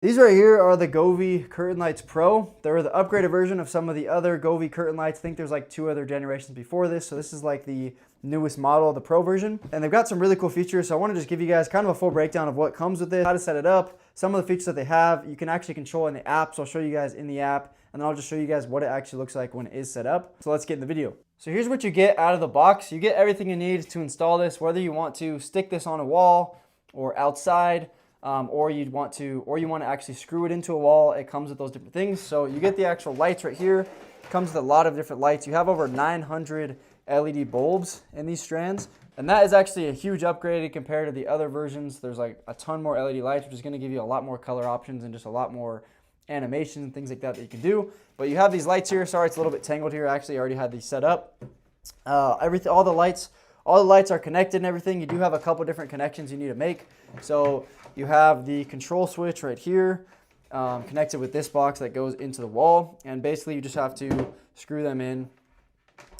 These right here are the Govee Curtain Lights Pro. They're the upgraded version of some of the other Govee curtain lights. I think there's like 2 other generations before this. So this is like the newest model, the Pro version. And they've got some really cool features. So I want to just give you guys kind of a full breakdown of what comes with it, how to set it up, some of the features that they have. You can actually control in the app. So I'll show you guys in the app, and then I'll just show you guys what it actually looks like when it is set up. So let's get in the video. So here's what you get out of the box. You get everything you need to install this, whether you want to stick this on a wall or outside. Or you want to actually screw it into a wall. It comes with those different things. So you get the actual lights right here. It comes with a lot of different lights. You have over 900 LED bulbs in these strands, and that is actually a huge upgrade compared to the other versions. There's like a ton more LED lights, which is going to give you a lot more color options and just a lot more animation and things like that you can do. But you have these lights here. Sorry, it's a little bit tangled here. I actually already had these set up. All the lights are connected and everything. You do have a couple different connections you need to make. So you have the control switch right here connected with this box that goes into the wall. And basically you just have to screw them in.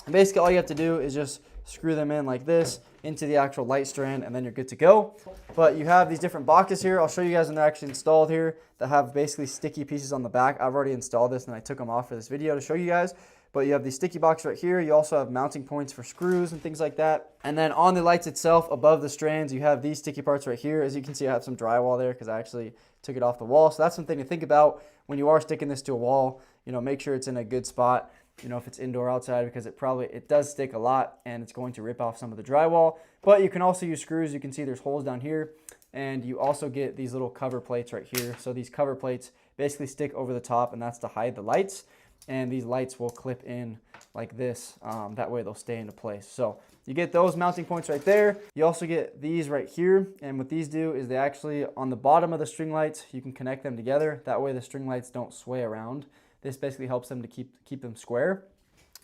And basically all you have to do is just screw them in like this into the actual light strand, and then you're good to go. But you have these different boxes here. I'll show you guys when they're actually installed here that have basically sticky pieces on the back. I've already installed this and I took them off for this video to show you guys. But you have these sticky box right here. You also have mounting points for screws and things like that. And then on the lights itself, above the strands, you have these sticky parts right here. As you can see, I have some drywall there because I actually took it off the wall. So that's something to think about when you are sticking this to a wall. You know, make sure it's in a good spot, you know, if it's indoor or outside, because it does stick a lot and it's going to rip off some of the drywall. But you can also use screws. You can see there's holes down here. And you also get these little cover plates right here. So these cover plates basically stick over the top, and that's to hide the lights. And these lights will clip in like this. That way they'll stay into place. So you get those mounting points right there. You also get these right here. And what these do is they actually, on the bottom of the string lights, you can connect them together. That way the string lights don't sway around. This basically helps them to keep them square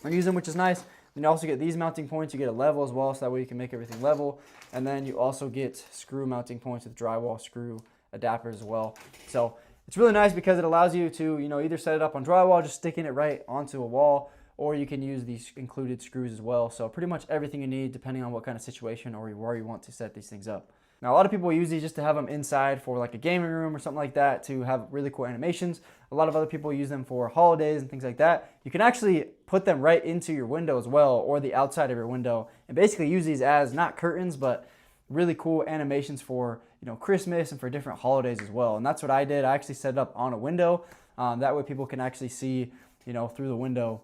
and use them, which is nice. Then you also get these mounting points. You get a level as well, so that way you can make everything level. And then you also get screw mounting points with drywall screw adapters as well. So it's really nice because it allows you to, you know, either set it up on drywall, just sticking it right onto a wall, or you can use these included screws as well. So pretty much everything you need depending on what kind of situation or where you want to set these things up. Now, a lot of people use these just to have them inside for like a gaming room or something like that to have really cool animations. A lot of other people use them for holidays and things like that. You can actually put them right into your window as well, or the outside of your window, and basically use these as not curtains, but really cool animations for, you know, Christmas and for different holidays as well. And that's what I did. I actually set it up on a window. That way people can actually see, you know, through the window.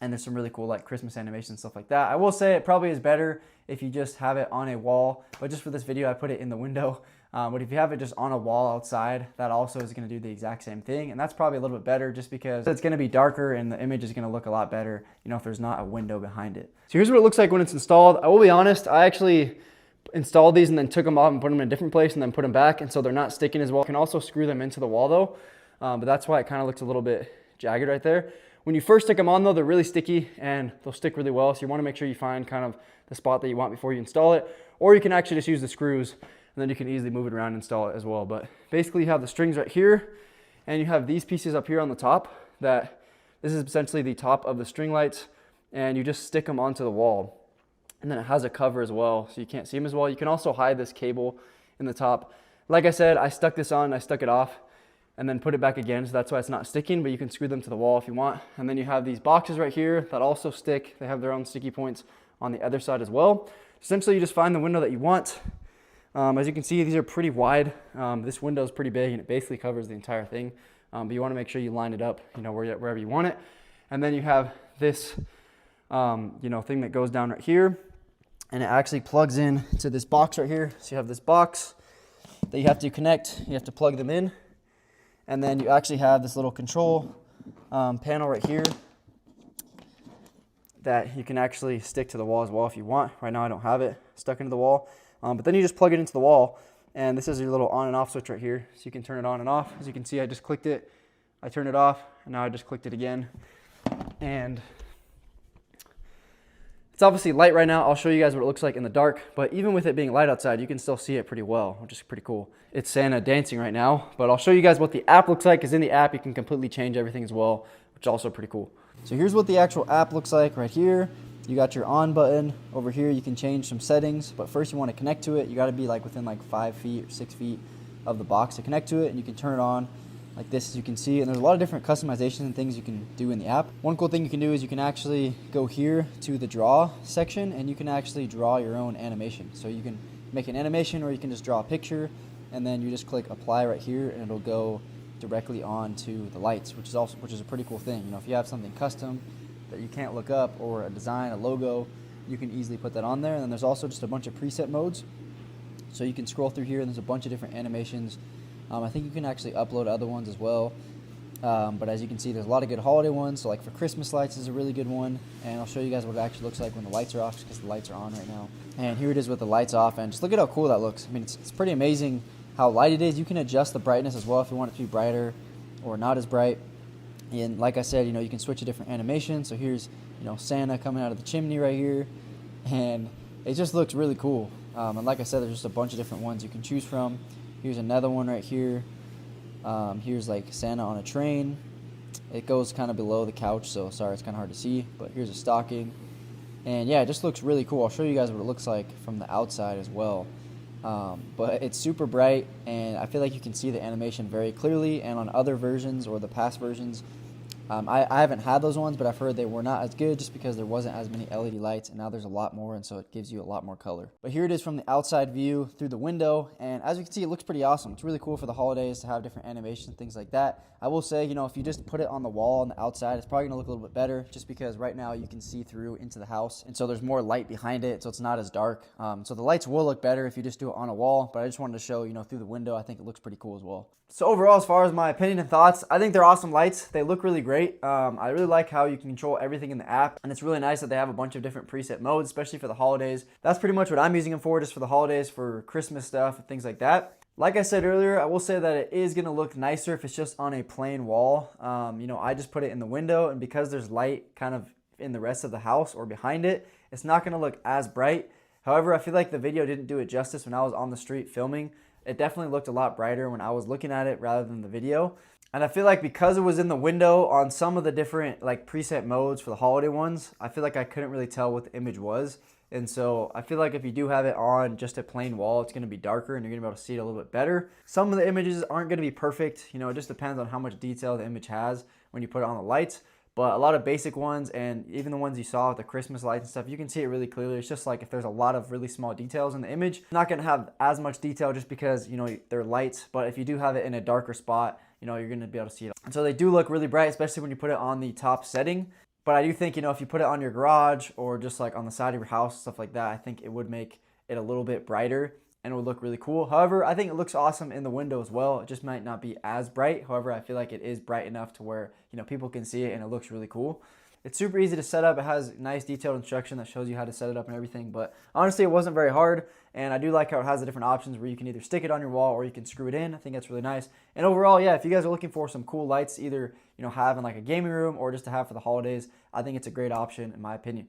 And there's some really cool like Christmas animations and stuff like that. I will say it probably is better if you just have it on a wall, but just for this video I put it in the window. But if you have it just on a wall outside, that also is going to do the exact same thing. And that's probably a little bit better just because it's going to be darker and the image is going to look a lot better, you know, if there's not a window behind it. So here's what it looks like when it's installed. I will be honest, I actually installed these and then took them off and put them in a different place and then put them back, and so they're not sticking as well. You can also screw them into the wall though, but that's why it kind of looks a little bit jagged right there. When you first stick them on though, they're really sticky and they'll stick really well, so you want to make sure you find kind of the spot that you want before you install it, or you can actually just use the screws and then you can easily move it around and install it as well. But basically you have the strings right here and you have these pieces up here on the top. That this is essentially the top of the string lights, and you just stick them onto the wall. And then it has a cover as well, so you can't see them as well. You can also hide this cable in the top. Like I said, I stuck this on, I stuck it off, and then put it back again, so that's why it's not sticking, but you can screw them to the wall if you want. And then you have these boxes right here that also stick. They have their own sticky points on the other side as well. Essentially, you just find the window that you want. As you can see, these are pretty wide. This window is pretty big, and it basically covers the entire thing. But you want to make sure you line it up, you know, wherever you want it. And then you have this, you know, thing that goes down right here. And it actually plugs in to this box right here. So you have this box that you have to connect. You have to plug them in. And then you actually have this little control panel right here that you can actually stick to the wall as well if you want. Right now I don't have it stuck into the wall. But then you just plug it into the wall. And this is your little on and off switch right here. So you can turn it on and off. As you can see, I just clicked it. I turned it off. And now I just clicked it again. And it's obviously light right now. I'll show you guys what it looks like in the dark, but even with it being light outside, you can still see it pretty well, which is pretty cool. It's Santa dancing right now, but I'll show you guys what the app looks like, because in the app, you can completely change everything as well, which is also pretty cool. So here's what the actual app looks like right here. You got your on button. Over here, you can change some settings, but first you want to connect to it. You got to be like within like 5 feet or 6 feet of the box to connect to it, and you can turn it on like this, as you can see. And there's a lot of different customizations and things you can do in the app. One cool thing you can do is you can actually go here to the draw section, and you can actually draw your own animation. So you can make an animation, or you can just draw a picture, and then you just click apply right here, and it'll go directly onto the lights, which is a pretty cool thing. You know, if you have something custom that you can't look up, or a design, a logo, you can easily put that on there. And then there's also just a bunch of preset modes. So you can scroll through here, and there's a bunch of different animations. I think you can actually upload other ones as well. But as you can see, there's a lot of good holiday ones. So like for Christmas lights is a really good one. And I'll show you guys what it actually looks like when the lights are off, because the lights are on right now. And here it is with the lights off. And just look at how cool that looks. I mean, it's pretty amazing how light it is. You can adjust the brightness as well if you want it to be brighter or not as bright. And like I said, you know, you can switch to different animations. So here's, you know, Santa coming out of the chimney right here. And it just looks really cool. And like I said, there's just a bunch of different ones you can choose from. Here's another one right here. Here's like Santa on a train. It goes kind of below the couch, so sorry, it's kind of hard to see. But here's a stocking. And yeah, it just looks really cool. I'll show you guys what it looks like from the outside as well. But it's super bright, and I feel like you can see the animation very clearly. And on other versions, or the past versions, I haven't had those ones, but I've heard they were not as good just because there wasn't as many LED lights, and now there's a lot more, and so it gives you a lot more color. But here it is from the outside view through the window, and as you can see, it looks pretty awesome. It's really cool for the holidays to have different animations and things like that. I will say, you know, if you just put it on the wall on the outside, it's probably gonna look a little bit better, just because right now you can see through into the house, and so there's more light behind it, so it's not as dark. So the lights will look better if you just do it on a wall, but I just wanted to show, you know, through the window, I think it looks pretty cool as well. So overall, as far as my opinion and thoughts, I think they're awesome lights. They look really great. I really like how you can control everything in the app, and it's really nice that they have a bunch of different preset modes, especially for the holidays. That's pretty much what I'm using them for, just for the holidays, for Christmas stuff and things like that. Like I said earlier, I will say that it is going to look nicer if it's just on a plain wall. You know, I just put it in the window, and because there's light kind of in the rest of the house or behind it, it's not going to look as bright. However, I feel like the video didn't do it justice when I was on the street filming. It definitely looked a lot brighter when I was looking at it rather than the video. And I feel like because it was in the window on some of the different like preset modes for the holiday ones, I feel like I couldn't really tell what the image was. And so I feel like if you do have it on just a plain wall, it's going to be darker and you're going to be able to see it a little bit better. Some of the images aren't going to be perfect. You know, it just depends on how much detail the image has when you put it on the lights. But a lot of basic ones, and even the ones you saw with the Christmas lights and stuff, you can see it really clearly. It's just like if there's a lot of really small details in the image, it's not going to have as much detail just because, you know, they're lights. But if you do have it in a darker spot, you know, you're going to be able to see it. And so they do look really bright, especially when you put it on the top setting. But I do think, you know, if you put it on your garage or just like on the side of your house, stuff like that, I think it would make it a little bit brighter and it would look really cool. However, I think it looks awesome in the window as well. It just might not be as bright. However, I feel like it is bright enough to where, you know, people can see it and it looks really cool. It's super easy to set up. It has nice detailed instruction that shows you how to set it up and everything. But honestly, it wasn't very hard. And I do like how it has the different options where you can either stick it on your wall or you can screw it in. I think that's really nice. And overall, yeah, if you guys are looking for some cool lights, either, you know, have in like a gaming room or just to have for the holidays, I think it's a great option in my opinion.